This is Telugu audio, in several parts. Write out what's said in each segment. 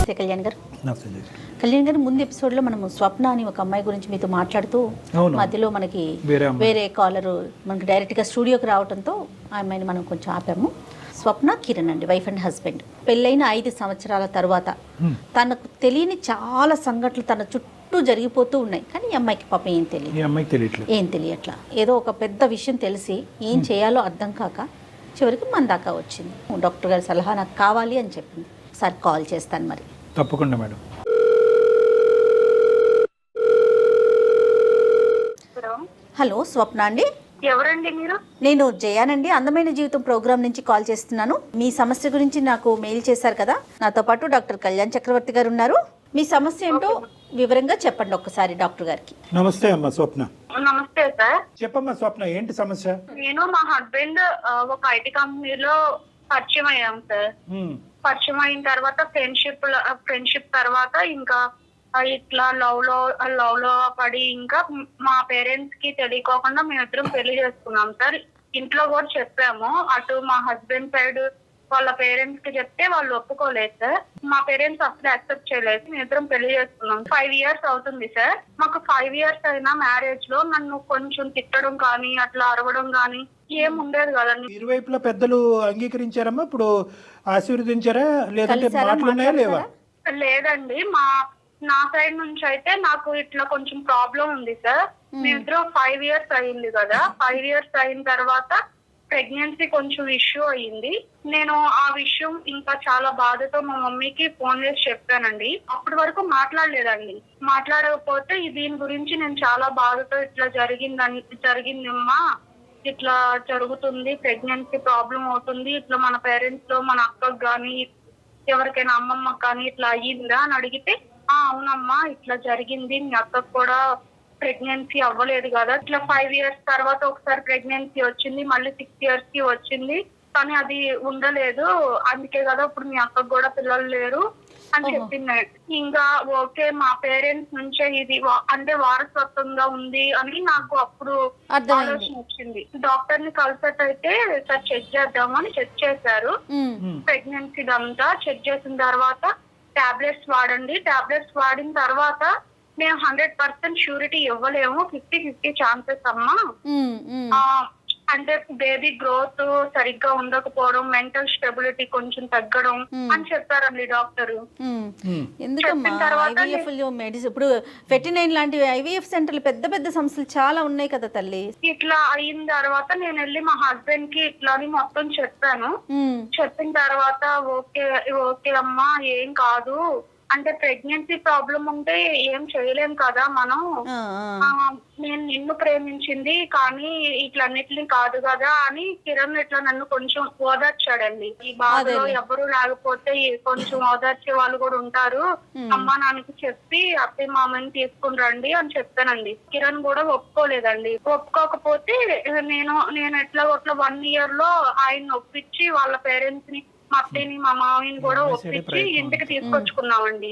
నమస్తే కళ్యాణ్ గారు. కళ్యాణ్ గారు, ముందు ఎపిసోడ్లో మనము స్వప్న అని ఒక అమ్మాయి గురించి మీతో మాట్లాడుతూ మధ్యలో మనకి వేరే కాలరు మనకి డైరెక్ట్గా స్టూడియోకి రావడంతో ఆ అమ్మాయిని మనం కొంచెం ఆపాము. స్వప్న కిరణ్ అండి, వైఫ్ అండ్ హస్బెండ్. పెళ్ళైన 5 సంవత్సరాల తర్వాత తనకు తెలియని చాలా సంఘటనలు తన చుట్టూ జరిగిపోతూ ఉన్నాయి. కానీ ఈ అమ్మాయికి పాపం ఏం తెలియట్లా. ఏదో ఒక పెద్ద విషయం తెలిసి ఏం చేయాలో అర్థం కాక చివరికి మన దాకా వచ్చింది. డాక్టర్ గారి సలహా నాకు కావాలి అని చెప్పింది. ఒకసారి కాల్ చేస్తాను మరి. తప్పకుండా మేడం. హలో, స్వప్న అండి? ఎవరండి మీరు? నేను జయానండి, అందమైన జీవితం ప్రోగ్రామ్ నుంచి కాల్ చేస్తున్నాను. మీ సమస్య గురించి నాకు మెయిల్ చేశారు కదా. నాతో పాటు డాక్టర్ కళ్యాణ్ చక్రవర్తి గారు ఉన్నారు. మీ సమస్య ఏంటో వివరంగా చెప్పండి ఒక్కసారి డాక్టర్ గారికి. నమస్తే అమ్మా స్వప్న. నమస్తే సార్. చెప్పమ్మా స్వప్న, ఏంటి సమస్య? నేను మా హస్బెండ్ ఒక ఐటీ కంపెనీలో పరిచయం అయ్యాం సార్. పరిచయం అయిన తర్వాత ఫ్రెండ్షిప్ తర్వాత ఇంకా ఇట్లా లవ్ లో పడి ఇంకా మా పేరెంట్స్ కి తెలియకోకుండా మేమిద్దరం పెళ్లి చేసుకున్నాం సార్. ఇంట్లో కూడా చెప్పాము. అటు మా హస్బెండ్ సైడ్ వాళ్ళ పేరెంట్స్ కి చెప్తే వాళ్ళు ఒప్పుకోలేదు సార్. మా పేరెంట్స్ అసలు యాక్సెప్ట్ చేయలేదు. మేమిద్దరం పెళ్లి చేసుకున్నాం. 5 years అవుతుంది సార్. మాకు 5 years అయినా మ్యారేజ్ లో నన్ను కొంచెం తిట్టడం కానీ అట్లా అరవడం కానీ ఏం ఉండేది కదండి. ఇరువైపులా పెద్దలు అంగీకరించారమ్మా? ఇప్పుడు ఆశీర్వదించారా లేదంటే మాటలున్నాయా లేవా? లేదండి, నా సైడ్ నుంచి అయితే నాకు ఇట్లా కొంచెం ప్రాబ్లం ఉంది సార్. మేమిద్దరం 5 years అయింది కదా. 5 years అయిన తర్వాత ప్రెగ్నెన్సీ కొంచెం ఇష్యూ అయ్యింది. నేను ఆ విషయం ఇంకా చాలా బాధతో మా మమ్మీకి ఫోన్ చేసి చెప్పానండి. అప్పటి వరకు మాట్లాడలేదండి. మాట్లాడకపోతే దీని గురించి నేను చాలా బాధతో ఇట్లా జరిగిందమ్మా, ఇట్లా జరుగుతుంది, ప్రెగ్నెన్సీ ప్రాబ్లం అవుతుంది, ఇట్లా మన పేరెంట్స్ లో మన అక్కకు గాని ఎవరికైనా అమ్మమ్మకి కానీ ఇట్లా అయ్యిందా అని అడిగితే, అవునమ్మా ఇట్లా జరిగింది, మీ అక్కకు కూడా ప్రెగ్నెన్సీ అవ్వలేదు కదా. ఇట్లా 5 years తర్వాత ఒకసారి ప్రెగ్నెన్సీ వచ్చింది, మళ్ళీ 6 years కి వచ్చింది, కానీ అది ఉండలేదు, అందుకే కదా ఇప్పుడు మీ అక్కకు కూడా పిల్లలు లేరు అని చెప్పింది. ఇంకా ఓకే, మా పేరెంట్స్ నుంచే ఇది అంటే వారసత్వంగా ఉంది అని నాకు అప్పుడు ఆలోచన వచ్చింది. డాక్టర్ ని కన్సల్ట్ అయితే సార్ చెక్ చేద్దామని చెక్ చేశారు. ప్రెగ్నెన్సీ అంతా చెక్ చేసిన తర్వాత టాబ్లెట్స్ వాడండి, టాబ్లెట్స్ వాడిన తర్వాత మేము 100% షూరిటీ ఇవ్వలేము, 50-50 ఛాన్సెస్ అమ్మా. అంటే బేబీ గ్రోత్ సరిగ్గా ఉండకపోవడం, మెంటల్ స్టెబిలిటీ కొంచెం తగ్గడం అని చెప్పారండి డాక్టర్. ఇప్పుడు 49 లాంటి IVF సెంటర్లు పెద్ద పెద్ద సంస్థలు చాలా ఉన్నాయి కదా తల్లి. ఇట్లా అయిన తర్వాత నేను వెళ్ళి మా హస్బెండ్ కి ఇట్లా అని మొత్తం చెప్పాను. చెప్పిన తర్వాత ఓకే అమ్మా ఏం కాదు, అంటే ప్రెగ్నెన్సీ ప్రాబ్లం ఉంటే ఏం చేయలేం కదా మనం, నేను నిన్ను ప్రేమించింది కానీ ఇట్లన్నిటిని కాదు కదా అని కిరణ్ ఇట్లా నన్ను కొంచెం ఓదార్చాడండి. ఈ బాధలో ఎవరు లేకపోతే కొంచెం ఓదార్చే వాళ్ళు కూడా ఉంటారు, అమ్మా నాన్నకి చెప్పి అత్తయ్య మామని తీసుకుని రండి అని చెప్పానండి. కిరణ్ కూడా ఒప్పుకోలేదండి. ఒప్పుకోకపోతే నేను ఎట్లా 1 year లో ఆయన ఒప్పించి వాళ్ళ పేరెంట్స్ ని, మా అత్తయ్యని మా మామయ్యని కూడా ఒప్పించి ఇంటికి తీసుకొచ్చుకున్నామండి.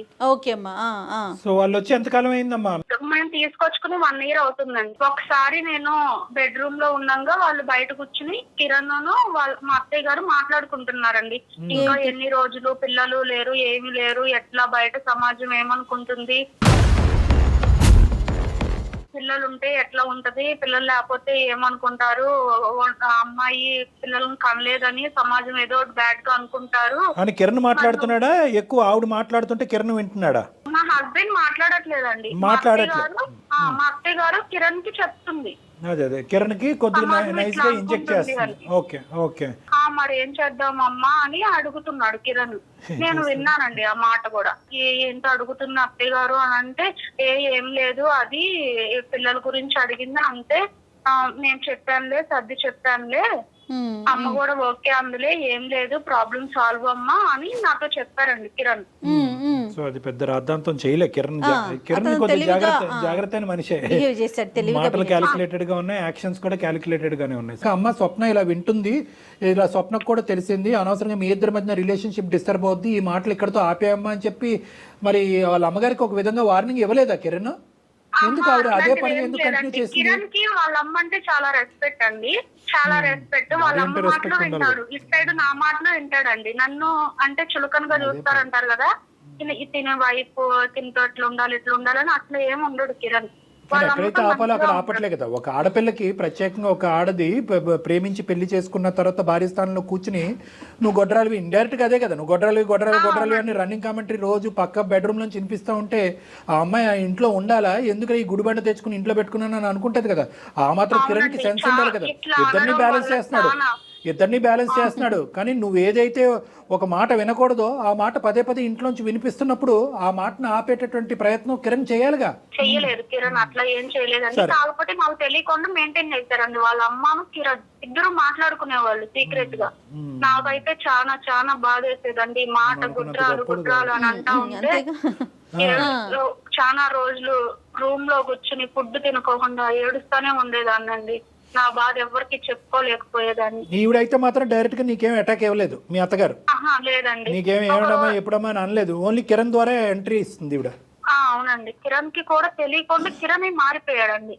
సో వాళ్ళు వచ్చి ఎంతకాలం అయిందమ్మా? మేము తీసుకొచ్చుకుని 1 year అవుతుందండి. ఒకసారి నేను బెడ్రూమ్ లో ఉండగా వాళ్ళు బయట కూర్చుని కిరణ్ మా అత్తయ్య గారు మాట్లాడుకుంటున్నారండి. ఇంకా ఎన్ని రోజులు పిల్లలు లేరు, ఏమి లేరు, ఎట్లా బయట సమాజం ఏమనుకుంటుంది, పిల్లలు ఉంటే ఎట్లా ఉంటది, పిల్లలు లేకపోతే ఏమనుకుంటారు, అమ్మాయి పిల్లలను కనలేదని సమాజం ఏదో బ్యాడ్ గా అనుకుంటారు అని కిరణ్ మాట్లాడుతున్నాడా? ఎక్కువ ఆవిడ మాట్లాడుతుంటే కిరణ్ వింటున్నాడా? మా హస్బెండ్ మాట్లాడట్లేదండి. మా అత్తయ్య గారు కిరణ్ కి చెప్తుంది. అదే కిరణ్ కి కొద్దిగా నైస్ గా ఇంజెక్ట్ చేస్తుంది. ఓకే మరి ఏం చేద్దామమ్మా అని అడుగుతున్నాడు కిరణ్. నేను విన్నానండి ఆ మాట కూడా. ఏంటో అడుగుతున్న అత్తయ్య గారు అని అంటే, ఏం లేదు, అది పిల్లల గురించి అడిగింది అంతే, నేను చెప్పానులే, సర్ది చెప్పానులే, అమ్మ కూడా ఓకే అందులే, ఏం లేదు, ప్రాబ్లం సాల్వ్ అమ్మా అని నాతో చెప్పారండి కిరణ్. సో అది పెద్ద రాద్ధాంతం చేయలే కిరణ్. కొద్దిగా జాగ్రత్త అయిన మనిషే. మాటలు క్యాలిక్యులేటెడ్ గా ఉన్నాయి, యాక్షన్స్ కూడా క్యాలిక్యులేటెడ్ గానే ఉన్నాయి. అమ్మ స్వప్న ఇలా వింటుంది, ఇలా స్వప్నకు కూడా తెలిసింది, అనవసరంగా మీ ఇద్దరి మధ్య రిలేషన్షిప్ డిస్టర్బ్ అవుద్ది, ఈ మాటలు ఇక్కడతో ఆపేయమ్మా అని చెప్పి మరి వాళ్ళ అమ్మగారికి ఒక విధంగా వార్నింగ్ ఇవ్వలేదా కిరణ్? ఎందుకు ఆవిడ అదే పని ఎందుకు కంటిన్యూ చేసింది? కిరణ్ కి వాళ్ళ అమ్మ అంటే చాలా రెస్పెక్ట్ అండి, చాలా రెస్పెక్ట్. వాళ్ళ అమ్మ మాటలు వింటాడు, ఇటు సైడ్ నా మాటలు వింటాడండి. నన్ను అంటే చులకనగా చూస్తారంటారు కదా, తినే వైఫ్ తినతో ఇట్లా ఉండాలి ఇట్లా ఉండాలని అట్లా ఏమి ఉండడు కిరణ్. ఎక్కడైతే ఆపాలో అక్కడ ఆపట్లే కదా. ఒక ఆడపిల్లకి ప్రత్యేకంగా ఒక ఆడది ప్రేమించి పెళ్లి చేసుకున్న తర్వాత భార్య స్థానంలో కూర్చుని నువ్వు గొడ్రాలివి, ఇండైరెక్ట్ గా అదే కదా, నువ్వు గొడ్రాలివి అని రన్నింగ్ కామెంటరీ రోజు పక్క బెడ్రూమ్ నుంచి వినిపిస్తూ ఉంటే ఆ అమ్మాయి ఆ ఇంట్లో ఉండాలా, ఎందుకు ఈ గుడిబండ తెచ్చుకుని ఇంట్లో పెట్టుకున్నాను అని అనుకుంటది కదా. ఆ మాత్రం కిరణ్ కి సెన్స్ ఉండాలి కదా. ఇద్దరిని బ్యాలెన్స్ చేస్తున్నాడు కానీ నువ్వు ఏదైతే ఒక మాట వినకూడదో ఆ మాట పదే పదే ఇంట్లోంచి వినిపిస్తున్నప్పుడు ఆ మాటను ఆపేటటువంటి ప్రయత్నం కిరణ్ చేయాలిగా. చెయ్యలేదు కిరణ్, అట్లా ఏం చేయలేదండి. కాకపోతే మాకు తెలియకుండా మెయింటైన్ చేశారండి వాళ్ళ అమ్మను కిరణ్ ఇద్దరు మాట్లాడుకునేవాళ్ళు సీక్రెట్ గా. నాకైతే చాలా చాలా బాధ వేసేదండి. మాట గుడ్రాలు అని అంటా ఉంటే చాలా రోజులు రూమ్ లో కూర్చుని ఫుడ్ తినుకోకుండా ఏడుస్తానే ఉండేదాన్నండి. నా బాధ ఎవరికి చెప్పుకోలేకపోయేదాన్ని. ఈవిడైతే మాత్రం డైరెక్ట్ గా నీకేం అటాక్ ఇవ్వలేదు మీ అత్తగారు? లేదండి, నీకేం ఏమడమ్మా ఎప్పుడమ్మా అని అనలేదు, ఓన్లీ కిరణ్ ద్వారా ఎంట్రీ ఇస్తుంది ఈవిడ. అవునండి, కిరణ్ కి కూడా తెలియకుండా కిరణ్ మారిపోయాడండి.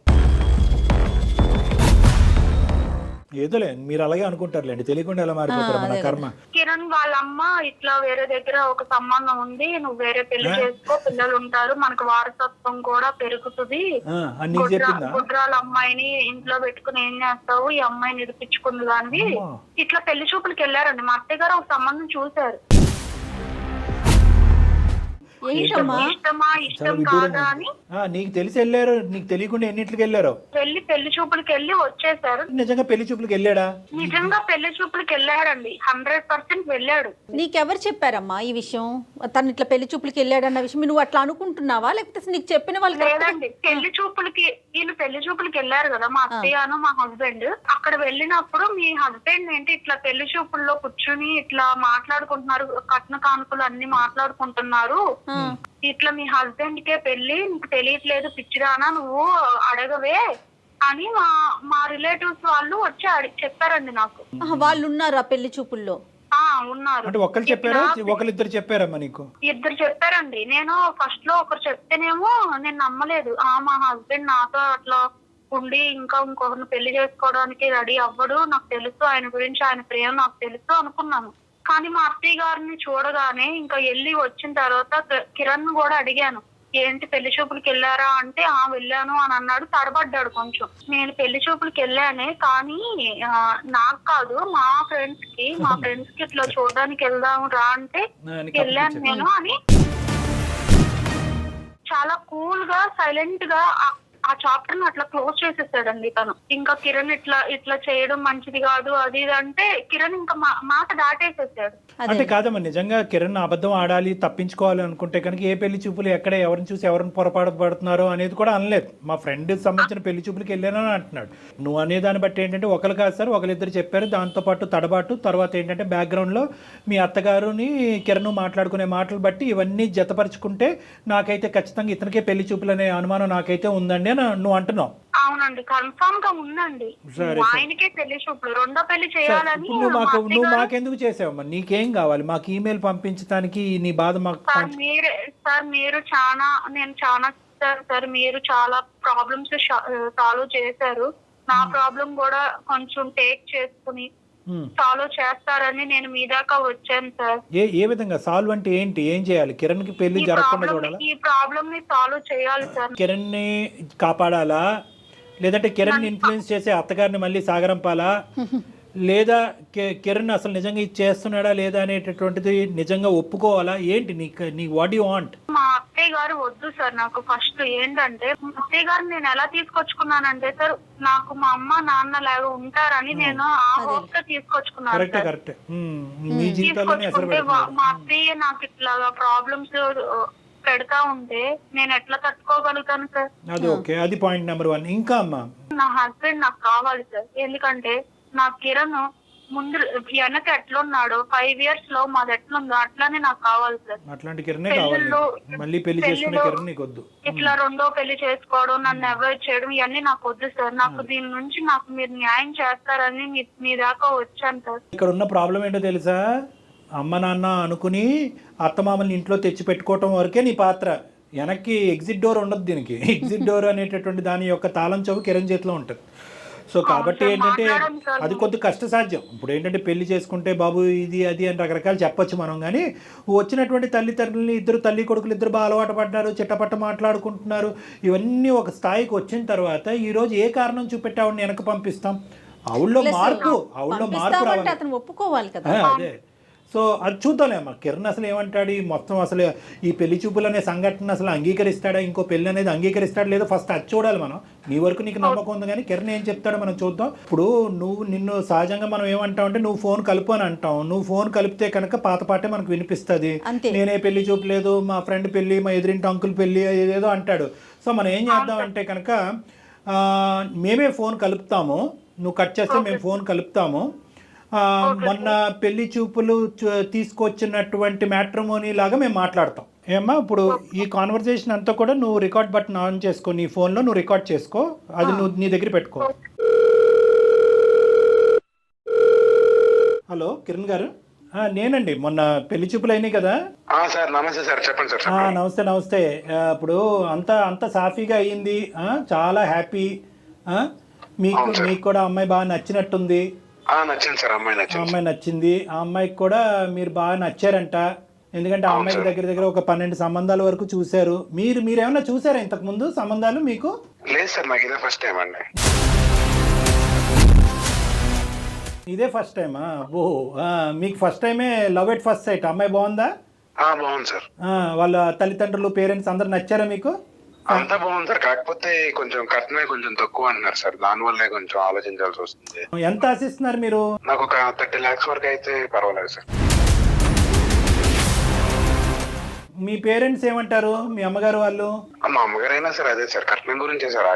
ఏదోలే మీరు అలాగే అనుకుంటారులేండి, తెలియకుండా ఎలా మారిపోతారు మన కర్మ. కిరణ్ వాళ్ళ అమ్మ ఇట్లా వేరే దగ్గర ఒక సంబంధం ఉంది, నువ్వు వేరే పెళ్లి చేసుకో, పిల్లలు ఉంటారు, మనకు వారసత్వం కూడా పెరుగుతుంది, గుడ్రాల అమ్మాయిని ఇంట్లో పెట్టుకుని ఏం చేస్తావు, ఈ అమ్మాయిని నిడిపించుకుంది దానివి. ఇట్లా పెళ్లి చూపులకి వెళ్ళారండి. మా అత్తయ్య గారు ఒక సంబంధం చూశారు. నీకు తెలిసి వెళ్ళారు, నీకు తెలియకుండా ఎన్నింటికి వెళ్ళారు? పెళ్లి చూపులకి వెళ్ళి వచ్చేసారు. నిజంగా పెళ్లి చూపులకి వెళ్ళాడా? నిజంగా పెళ్లి చూపులకి వెళ్ళారండి, 100% వెళ్ళాడు. నీకెవరు చెప్పారమ్మా ఈ విషయం? తను ఇట్లా పెళ్లి చూపులకి వెళ్ళాడన్న విషయం నువ్వు అట్లా అనుకుంటున్నావా, లేకపోతే నీకు చెప్పిన వాళ్ళు? లేదండి, పెళ్లి చూపులకి వెళ్ళారు కదా మా అత్తయ్యను మా హస్బెండ్. అక్కడ వెళ్ళినప్పుడు మీ హస్బెండ్ ఏంటి ఇట్లా పెళ్లి చూపుల్లో కూర్చుని ఇట్లా మాట్లాడుకుంటున్నారు, కట్న కానుకలు అన్ని మాట్లాడుకుంటున్నారు, ఇట్లా మీ హస్బెండ్ కే పెళ్లి, నీకు తెలియట్లేదు పిచ్చిదానా నువ్వు అడగవే అని మా రిలేటివ్స్ వాళ్ళు వచ్చి చెప్పారండి నాకు. వాళ్ళు ఉన్నారు ఆ పెళ్లి చూపుల్లో? ఉన్నారు. అంటే ఒకరు చెప్పారా, ఒకరిద్దరు చెప్పారమ్మా నీకు? ఇద్దరు చెప్పారండి. నేను ఫస్ట్ లో ఒకరు చెప్తేనేమో నేను నమ్మలేదు. మా హస్బెండ్ నాతో అట్లా ఉండి ఇంకొకరిని పెళ్లి చేసుకోవడానికి రెడీ అవ్వడు, నాకు తెలుసు ఆయన గురించి, ఆయన ప్రేమ నాకు తెలుసు అనుకున్నాను. కానీ మా అత్తయ్య గారిని చూడగానే ఇంకా వెళ్ళి వచ్చిన తర్వాత కిరణ్ కూడా అడిగాను, ఏంటి పెళ్లి చూపులకి వెళ్ళారా అంటే వెళ్ళాను అని అన్నాడు. తడబడ్డాడు కొంచెం. నేను పెళ్లి చూపులకి వెళ్ళానే కానీ నాకు కాదు, మా ఫ్రెండ్స్ కి ఇట్లా చూడడానికి వెళ్దాం రా అంటే వెళ్ళాను నేను అని చాలా కూల్ గా సైలెంట్ గా ఆ చాప్టర్ ని అట్లా క్లోజ్ చేసేసాడండి తను. ఇంకా కిరణ్ ఇట్లా చేయడం మంచిది కాదు అది ఇది అంటే కిరణ్ ఇంకా మాట దాటేసేసాడు. అంటే కాదమ్మా, నిజంగా కిరణ్ అబద్ధం ఆడాలి తప్పించుకోవాలి అనుకుంటే కనుక ఏ పెళ్లి చూపులు ఎక్కడ ఎవరిని చూసి ఎవరిని పొరపాటు పడుతున్నారో అనేది కూడా అనలేదు. మా ఫ్రెండ్ సంబంధించిన పెళ్లి చూపులకి వెళ్ళానని అంటున్నాడు. నువ్వు అనే దాన్ని బట్టి ఏంటంటే ఒకరు కాదు సార్, ఒకరిద్దరు చెప్పారు. దాంతో పాటు తడబాటు తర్వాత ఏంటంటే బ్యాక్గ్రౌండ్ లో మీ అత్తగారుని కిరణ్ మాట్లాడుకునే మాటలు బట్టి ఇవన్నీ జతపరుచుకుంటే నాకైతే ఖచ్చితంగా ఇతనికే పెళ్లి చూపులు అనే అనుమానం నాకైతే ఉందండి అని నువ్వు అంటున్నావు. అవునండి, కన్ఫర్మ్ గా ఉందండి. ఆయనకే పెళ్లి చూపులు, రెండో పెళ్లి చేయాలని. నువ్వు మాకెందుకు చేసావమ్మా? నీకేం కావాలి? మాకు ఈమెయిల్ పంపించడానికి నీ బాధ మాకు. మీరు చాలా సార్ మీరు చాలా ప్రాబ్లమ్స్ సాల్వ్ చేశారు. నా ప్రాబ్లం కూడా కొంచెం టేక్ చేసుకుని సాల్వ్ చేస్తారని నేను మీ దాకా వచ్చాను సార్. ఏ విధంగా సాల్వ్ అంటే ఏంటి? ఏం చేయాలి? కిరణ్ కి పెళ్లి జరగకుండా చూడాలా? ఈ ప్రాబ్లం ని సాల్వ్ చేయాలి సార్. కిరణ్ ని కాపాడాలా, లేదంటే కిరణ్ ఇన్ఫ్లుయెన్స్ చేసే అత్తగారిని మళ్ళీ సాగరంపాలా, లేదా కిరణ్ అసలు నిజంగా ఇది చేస్తున్నాడా లేదా అనేటటువంటిది నిజంగా ఒప్పుకోవాలా? ఏంటి నీ వాట్ యు వాంట్? మా అత్తయ్య గారు వద్దు సార్. నాకు ఫస్ట్ ఏంటంటే అత్తయ్య గారు నేను ఎలా తీసుకొచ్చుకున్నానంటే సార్, నాకు మా అమ్మ నాన్న లాగా ఉంటారని నేను ఆ హోప్ తో తీసుకొచ్చుకున్నాను. తీసుకొచ్చుకుంటే మా అత్తయ్య నాకు ఇట్లా ప్రాబ్లమ్స్ పెడతా ఉంటే నేను ఎట్లా తట్టుకోగలుగుతాను సార్? అది ఓకే, అది పాయింట్ నెంబర్ 1. ఇంకా అమ్మా, నా హస్బెండ్ నాకు కావాలి సార్. ఎందుకంటే నా కిరణ్ ముందు వెనక ఎట్లున్నాడో 5 years లో మాది ఎట్లుందో అట్లానే నాకు కావాలి సార్. అట్లాంటి కిరణే కావాలి. మళ్ళీ పెళ్లి చేసుకునే కిరణ్ నీకు వద్దు. ఇట్లా రెండో పెళ్లి చేసుకోవడం, నన్ను అవాయిడ్ చేయడం ఇవన్నీ నాకు వద్దు సార్. నాకు దీని నుంచి నాకు మీరు న్యాయం చేస్తారని మీ దాకా వచ్చాను సార్. ఇక్కడ ఉన్న ప్రాబ్లం ఏంటో తెలుసా? అమ్మ నాన్న అనుకుని అత్తమామల్ని ఇంట్లో తెచ్చి పెట్టుకోవటం వరకే నీ పాత్ర. వెనక్కి ఎగ్జిట్ డోర్ ఉండదు దీనికి. ఎగ్జిట్ డోర్ అనేటటువంటి దాని యొక్క తాళం చెవు కిరణ్ చేతిలో ఉంటుంది. సో కాబట్టి సార్, ఏంటంటే మాట్లాడాం సార్. అది కొద్ది కష్టసాధ్యం. ఇప్పుడు ఏంటంటే పెళ్లి చేసుకుంటే బాబు ఇది అది అని రకరకాలు చెప్పొచ్చు మనం, కానీ వచ్చినటువంటి తల్లిదండ్రులని ఇద్దరు తల్లి కొడుకులు ఇద్దరు బాగా అలవాటు పడ్డారు, చిట్టపట్ట మాట్లాడుకుంటున్నారు. ఇవన్నీ ఒక స్థాయికి వచ్చిన తర్వాత ఈరోజు ఏ కారణం చూపెట్టి ఆవిడని వెనక పంపిస్తాం? ఆవిడలో మార్పు రావాలి. అతను ఒప్పుకోవాలి కదా. అదే. సో అది చూద్దాంలే అమ్మ. కిరణ్ అసలు ఏమంటాడు, ఈ మొత్తం అసలు ఈ పెళ్లి చూపులు అనే సంఘటన అసలు అంగీకరిస్తాడా, ఇంకో పెళ్లి అనేది అంగీకరిస్తాడా లేదో ఫస్ట్ అది చూడాలి మనం. నీ వరకు నీకు నమ్మకం ఉంది, కానీ కిరణ్ ఏం చెప్తాడో మనం చూద్దాం. ఇప్పుడు నిన్ను సహజంగా మనం ఏమంటాం అంటే నువ్వు ఫోన్ కలుపు అని అంటాం. నువ్వు ఫోన్ కలిపితే కనుక పాత పాటే మనకు వినిపిస్తుంది. నేనే పెళ్లి చూపు లేదు, మా ఫ్రెండ్ పెళ్లి, మా ఎదురింటి అంకుల్ పెళ్లి ఏదేదో అంటాడు. సో మనం ఏం చేద్దాం అంటే కనుక మేమే ఫోన్ కలుపుతాము, నువ్వు కట్ చేస్తే మేము ఫోన్ కలుపుతాము. మొన్న పెళ్లి చూపులు తీసుకొచ్చినటువంటి మ్యాట్రిమోనీ లాగా మేము మాట్లాడతాం. ఏమ్మా, ఇప్పుడు ఈ కాన్వర్సేషన్ అంతా కూడా నువ్వు రికార్డ్ బటన్ ఆన్ చేసుకో, నీ ఫోన్లో నువ్వు రికార్డ్ చేసుకో, అది నువ్వు నీ దగ్గర పెట్టుకో. హలో కిరణ్ గారు, నేనండి. మొన్న పెళ్లి చూపులు అయినాయి కదా సార్. నమస్తే సార్, చెప్పండి సార్. నమస్తే. ఇప్పుడు అంతా సాఫీగా అయ్యింది, చాలా హ్యాపీ. మీకు కూడా అమ్మాయి బాగా నచ్చినట్టుంది. నచ్చింది సార్, అమ్మాయి నచ్చింది. ఆ అమ్మాయికి కూడా మీరు బాగా నచ్చారంట. ఎందుకంటే ఆ అమ్మాయికి దగ్గర ఒక 12 సంబంధాల వరకు చూశారు. మీరు ఏమైనా చూసారా ఇంతకు ముందు సంబంధాలు? మీకు లేదు సార్, నాకు ఇదే ఫస్ట్ టైం అండి. ఇదే ఫస్ట్ టైమా? మీకు ఫస్ట్ టైమే లవ్ ఎట్ ఫస్ట్ సైట్. అమ్మాయి బాగుందా? బాగుంది సార్. వాళ్ళ తల్లిదండ్రులు, పేరెంట్స్ అందరు నచ్చారా మీకు? అంతా బాగుంది సార్, కాకపోతే కొంచెం కట్నమే కొంచెం తక్కువ అంటున్నారు సార్. దానివల్లే కొంచెం ఆలోచించాల్సి వస్తుంది. ఎంత ఆశిస్తున్నారు మీరు? నాకు ఒక 30 lakhs వరకు అయితే పర్వాలేదు సార్. మీ పేరెంట్స్ ఏమంటారు, మీ అమ్మగారు వాళ్ళు? మా అమ్మగారు అయినా సార్ అదే సార్, కట్నం గురించే సార్.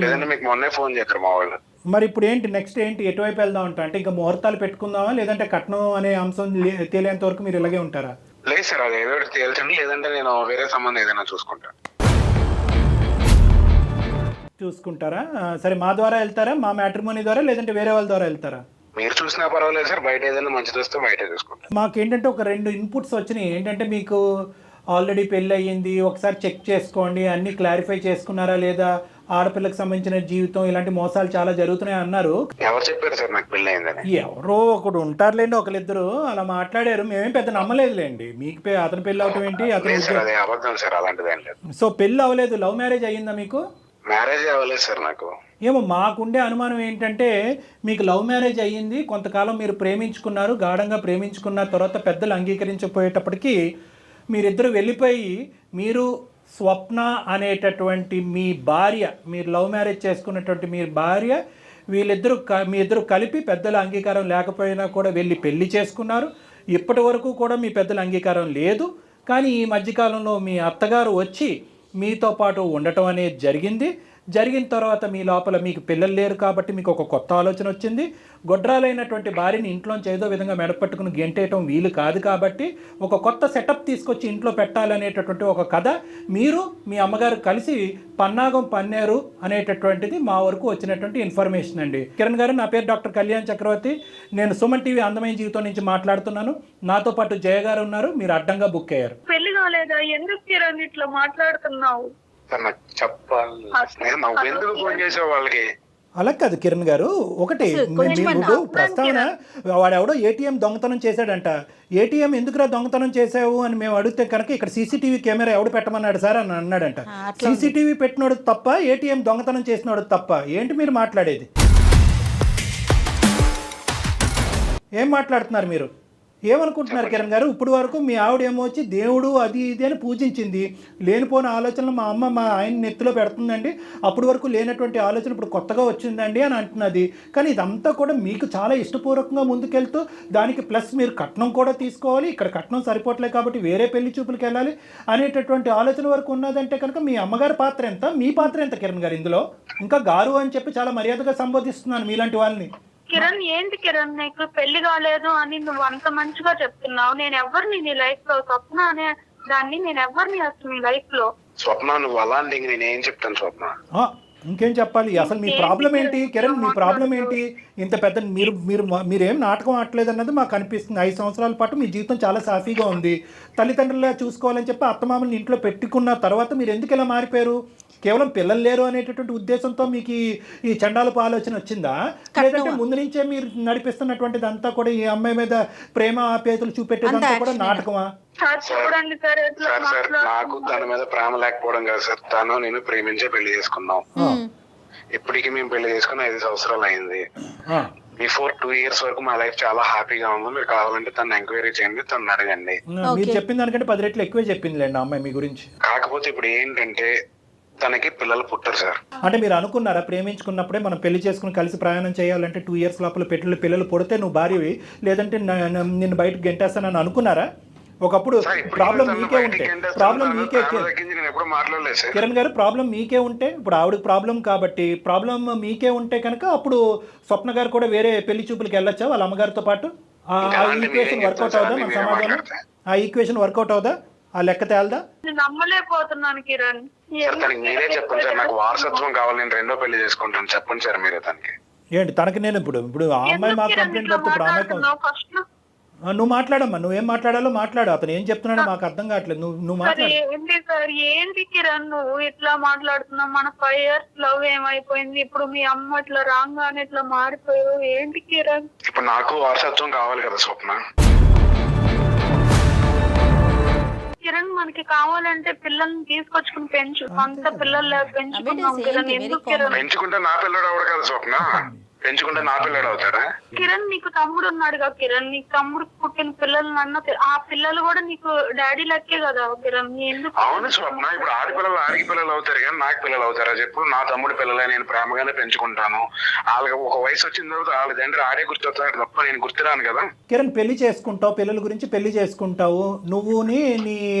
లేదంటే మీకు మొన్నే ఫోన్ చేశారు మా వాళ్ళు. మరి ఇప్పుడు నెక్స్ట్ ఏంటి, ఎటువైపు వెళ్దాం అంటే ఇంకా ముహూర్తాలు పెట్టుకుందామా, లేదంటే కట్నం అనే అంశం తేలేంత వరకు మీరు ఇలాగే ఉంటారా? లేదు సార్, అది ఏదో తేల్చండి, లేదంటే నేను వేరే సంబంధం ఏదైనా చూసుకుంటాను. చూసుకుంటారా? సరే, మా ద్వారా వెళ్తారా, మా మ్యాట్రిమోనీ ద్వారా, లేదంటే వేరే వాళ్ళ ద్వారా వెళ్తారా? మీరు చూసినా పర్వాలేదు సార్, బయట ఏదైనా మంచిది వస్తే బయట చూసుకుంటాం. మాకేంటంటే ఒక 2 ఇన్పుట్స్ వచ్చినాయి. ఏంటంటే మీకు ఆల్రెడీ పెళ్ళి అయ్యింది, ఒకసారి చెక్ చేసుకోండి, అన్ని క్లారిఫై చేసుకున్నారా లేదా, ఆడపిల్లకి సంబంధించిన జీవితం, ఇలాంటి మోసాలు చాలా జరుగుతున్నాయి అన్నారు. ఎవరు చెప్పారు సార్ నాకు పెళ్ళి అయిందని? ఎవరో ఒకడు ఉంటారులేండి, ఒకరిద్దరు అలా మాట్లాడారు. మేమేం పెద్ద నమ్మలేదులేండి. మీకు అతని పెళ్ళి అవటం ఏంటి, అతను అబద్ధం సార్, అలాంటిది ఏం లేదు. సో పెళ్ళి అవ్వలేదు, లవ్ మ్యారేజ్ అయ్యిందా మీకు? మ్యారేజ్ అవ్వలేదు సార్ నాకు. ఏమో మాకుండే అనుమానం ఏంటంటే మీకు లవ్ మ్యారేజ్ అయ్యింది, కొంతకాలం మీరు ప్రేమించుకున్నారు, గాఢంగా ప్రేమించుకున్న తర్వాత పెద్దలు అంగీకరించకపోయేటప్పటికీ మీరిద్దరు వెళ్ళిపోయి మీరు స్వప్న అనేటటువంటి మీ భార్య, మీరు లవ్ మ్యారేజ్ చేసుకున్నటువంటి మీ భార్య, మీ ఇద్దరు కలిపి పెద్దల అంగీకారం లేకపోయినా కూడా వెళ్ళి పెళ్లి చేసుకున్నారు. ఇప్పటి వరకు కూడా మీ పెద్దల అంగీకారం లేదు. కానీ ఈ మధ్యకాలంలో మీ అత్తగారు వచ్చి మీతో పాటు ఉండటం అనేది జరిగిన తర్వాత మీ లోపల మీకు పిల్లలు లేరు కాబట్టి మీకు ఒక కొత్త ఆలోచన వచ్చింది. గొడ్రాలైనటువంటి భార్యని ఇంట్లోంచి ఏదో విధంగా మెడపట్టుకుని గెంటేయటం వీలు కాదు కాబట్టి ఒక కొత్త సెటప్ తీసుకొచ్చి ఇంట్లో పెట్టాలనేటటువంటి ఒక కథ మీరు మీ అమ్మగారు కలిసి పన్నాగం పన్నారు అనేటటువంటిది మా వరకు వచ్చినటువంటి ఇన్ఫర్మేషన్ అండి. కిరణ్ గారు, నా పేరు డాక్టర్ కళ్యాణ్ చక్రవర్తి. నేను సుమన్ టీవీ అందమైన జీవితం నుంచి మాట్లాడుతున్నాను. నాతో పాటు జయ గారు ఉన్నారు. మీరు అడ్డంగా బుక్ అయ్యారు. పెళ్లి కాలేదా? ఎందుకు కిరణ్ ఇట్లా మాట్లాడుతున్నావు? అలా కాదు కిరణ్ గారు, ఒకటి మీరు ప్రస్తావన, వాడెవడో ఏటీఎం దొంగతనం చేశాడంట. ఏటీఎం ఎందుకురా దొంగతనం చేసావు అని మేము అడిగితే కనుక ఇక్కడ సీసీటీవీ కెమెరా ఎవడు పెట్టమన్నాడు సార్ అని అన్నాడంట. సీసీటీవీ పెట్టినోడు తప్ప, ఏటీఎం దొంగతనం చేసినోడు తప్ప? ఏంటి మీరు మాట్లాడేది? ఏం మాట్లాడుతున్నారు మీరు? ఏమనుకుంటున్నారు కిరణ్ గారు? ఇప్పుడు వరకు మీ ఆవిడ ఏమో వచ్చి దేవుడు అది ఇది అని పూజించింది. లేనిపోయిన ఆలోచనలు మా అమ్మ మా ఆయన నెత్తిలో పెడుతుందండి, అప్పటి వరకు లేనటువంటి ఆలోచన ఇప్పుడు కొత్తగా వచ్చిందండి అని అంటున్నది. కానీ ఇదంతా కూడా మీకు చాలా ఇష్టపూర్వకంగా ముందుకెళ్తూ దానికి ప్లస్ మీరు కట్నం కూడా తీసుకోవాలి, ఇక్కడ కట్నం సరిపోవట్లేదు కాబట్టి వేరే పెళ్లి చూపులకు వెళ్ళాలి అనేటటువంటి ఆలోచన వరకు ఉన్నదంటే కనుక మీ అమ్మగారి పాత్ర ఎంత, మీ పాత్ర ఎంత కిరణ్ గారు ఇందులో? ఇంకా గారు అని చెప్పి చాలా మర్యాదగా సంబోధిస్తున్నాను మీలాంటి వాళ్ళని. కిరణ్, ఏంటి కిరణ్ నీకు పెళ్లి కాలేదు అని నువ్వు అంత మంచిగా చెప్తున్నావు. నేను ఎవరిని నీ లైఫ్ లో, స్వప్న అనే దాన్ని నేను ఎవరిని అసలు నీ లైఫ్ లో? స్వప్న నువ్వు అలాంటి నేనేం చెప్తాను స్వప్న? ఇంకేం చెప్పాలి అసలు మీ ప్రాబ్లం ఏంటి కిరణ్, మీ ప్రాబ్లం ఏంటి? ఇంత పెద్ద మీరేం నాటకం ఆడలేదు అన్నది మాకు అనిపిస్తుంది. 5 సంవత్సరాల పాటు మీ జీవితం చాలా సాఫీగా ఉంది. తల్లిదండ్రులుగా చూసుకోవాలని చెప్పి అత్తమామని ఇంట్లో పెట్టుకున్న తర్వాత మీరు ఎందుకు ఇలా మారిపోయారు? కేవలం పిల్లలు లేరు అనేటటువంటి ఉద్దేశంతో మీకు ఈ చండాలపు ఆలోచన వచ్చిందా, లేదంటే ముందు నుంచే మీరు నడిపిస్తున్నటువంటిది అంతా కూడా ఈ అమ్మాయి మీద ప్రేమ ఆప్యాయతలు చూపెట్టేదంతా కూడా నాటకమా? చూడండి సార్, సార్ నాకు తన మీద ప్రేమ లేకపోవడం కాదు సార్, తను నేను ప్రేమించే పెళ్లి చేసుకున్నాం. ఇప్పటికి మేము పెళ్లి చేసుకుని 5 సంవత్సరాలు అయింది. బిఫోర్ 2 ఇయర్స్ వరకు మా లైఫ్ చాలా హ్యాపీగా ఉంది. మీరు కావాలంటే తను ఎంక్వైరీ చేయండి, తను అడగండి. మీరు చెప్పిన దానికంటే 10 రెట్లు ఎక్కువే చెప్పిందిలేండి అమ్మాయి మీ గురించి. కాకపోతే ఇప్పుడు ఏంటంటే తనకి పిల్లలు పుట్టారు సార్. అంటే మీరు అనుకున్నారా ప్రేమించుకున్నప్పుడే మనం పెళ్లి చేసుకుని కలిసి ప్రయాణం చేయాలంటే 2 ఇయర్స్ లోపల పిల్లలు పుడితే నువ్వు భార్యవి, లేదంటే నిన్ను బయటకు గెంటేస్తానని అనుకున్నారా? ఒకప్పుడు ప్రాబ్లం మీకే ఉంటే కిరణ్ గారు ప్రాబ్లం మీకే ఉంటే, ఇప్పుడు ఆవిడకి ప్రాబ్లం కాబట్టి ప్రాబ్లం మీకే ఉంటే కనుక అప్పుడు స్వప్న గారు కూడా వేరే పెళ్లి చూపులకు వెళ్ళొచ్చా వాళ్ళ అమ్మగారితో పాటు? ఆ ఈక్వేషన్ వర్కౌట్ అవుదా మన సమాజంలో? ఆ ఈక్వేషన్ వర్కౌట్ అవుదా? ఆ లెక్క తేలదా? నమ్మలేకపోతున్నాను కిరణ్. మీరే చెప్పండి సార్, నాకు వారసత్వం కావాలి, నేను 2వ పెళ్లి చేసుకుంటాను. చెప్పండి సార్ మీరే తనకి. ఏంటి తనకి? నేను ఇప్పుడు ఆ అమ్మాయి మాకు కంప్లైంట్ పెడితే ఇప్పుడు అమ్మాయి నువ్వు మాట్లాడమ్మా, నువ్వేం మాట్లాడాలో మాట్లాడు. అతను ఏం చెప్తున్నాడో మాకు అర్థం కావట్లేదు. నువ్వు మాట్లాడు. ఏంటి సార్, ఏంటి కిరణ్ నువ్వు ఇట్లా మాట్లాడుతున్నావు? మన 5 years లవ్ ఏమైపోయింది, ఇప్పుడు మీ అమ్మ ఇట్లా రాగానే ఇట్లా మారిపోయావు, ఏంటి కిరణ్? ఇప్పుడు నాకు వారసత్వం కావాలి కదా స్వప్న. కిరణ్ మనకి కావాలంటే పిల్లల్ని తీసుకొచ్చుకుని పెంచు, అంత పిల్లలు పెంచుకున్నాం కిరణ్. ఎందుకు కిరణ్? పెంచుకుంటే నా పిల్లడు అవడు కదా స్వప్న, పెంచుకుంటే నా పిల్లడు అవుతాడా? కిరణ్ నీకు తమ్ముడు ఉన్నాడుగా కిరణ్, నీకు తమ్ముడు పుట్టిన పిల్లలు ఆ పిల్లలు కూడా నీకు డాడీ లెక్కే కదా కిరణ్. ఎందుకు? అవును స్వప్న, ఇప్పుడు ఆడపిల్లలు ఆడికి పిల్లలు అవుతారు కానీ నాకు పిల్లలు అవుతారా చెప్పు? నా తమ్ముడి పిల్లలే, నేను ప్రేమగానే పెంచుకుంటాను. వాళ్ళకి ఒక వయసు వచ్చిన తర్వాత వాళ్ళ తండ్రి ఆడే గుర్తొస్తాడు తప్ప నేను గుర్తురాను కదా. కిరణ్ పెళ్లి చేసుకుంటావు, పిల్లల గురించి పెళ్లి చేసుకుంటావు, నువ్వుని నీ